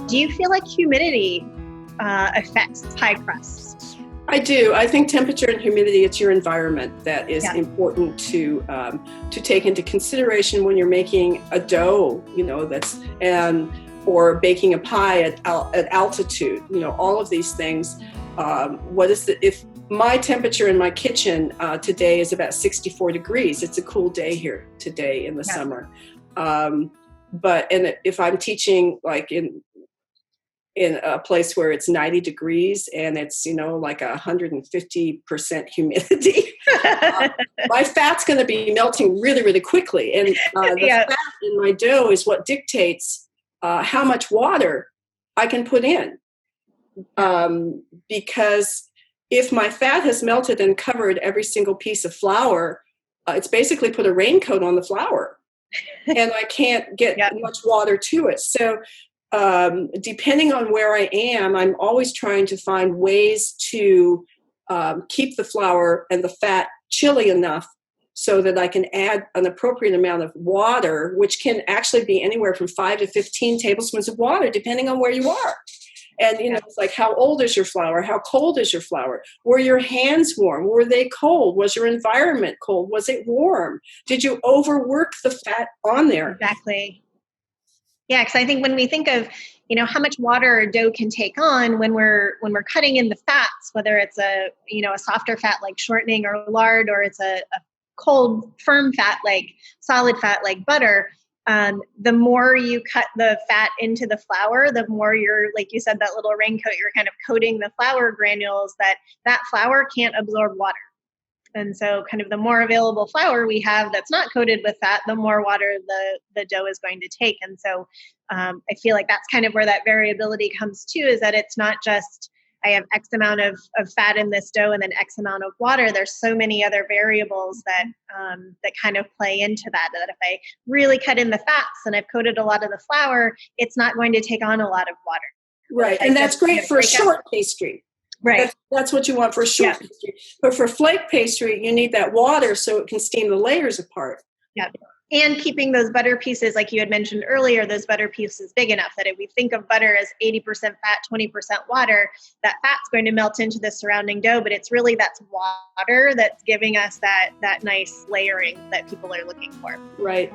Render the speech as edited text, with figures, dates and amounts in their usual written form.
Do you feel like humidity affects pie crusts? I do. I think temperature and humidity, it's your environment that is important to take into consideration when you're making a dough, or baking a pie at altitude, all of these things. If my temperature in my kitchen today is about 64 degrees, it's a cool day here today in the summer. If I'm teaching like in a place where it's 90 degrees and it's, like 150% humidity, my fat's going to be melting really, really quickly. And the fat in my dough is what dictates how much water I can put in. Because if my fat has melted and covered every single piece of flour, it's basically put a raincoat on the flour. And I can't get much water to it. So depending on where I am, I'm always trying to find ways to keep the flour and the fat chilly enough so that I can add an appropriate amount of water, which can actually be anywhere from 5 to 15 tablespoons of water, depending on where you are. And, it's like, how old is your flour? How cold is your flour? Were your hands warm? Were they cold? Was your environment cold? Was it warm? Did you overwork the fat on there? Exactly. Yeah, because I think when we think of, how much water a dough can take on when we're cutting in the fats, whether it's a softer fat like shortening or lard, or it's a cold, firm fat like solid fat like butter, the more you cut the fat into the flour, the more you're, like you said, that little raincoat, you're kind of coating the flour granules that flour can't absorb water. And so kind of the more available flour we have that's not coated with fat, the more water the dough is going to take. And so I feel like that's kind of where that variability comes too, is that it's not just I have X amount of fat in this dough and then X amount of water. There's so many other variables that kind of play into that if I really cut in the fats and I've coated a lot of the flour, it's not going to take on a lot of water. Right. And that's great for a short pastry. Right. That's what you want for a short pastry. But for flake pastry, you need that water so it can steam the layers apart. Yeah. And keeping those butter pieces, like you had mentioned earlier, those butter pieces big enough that if we think of butter as 80% fat, 20% water, that fat's going to melt into the surrounding dough, but it's really that's water that's giving us that nice layering that people are looking for. Right.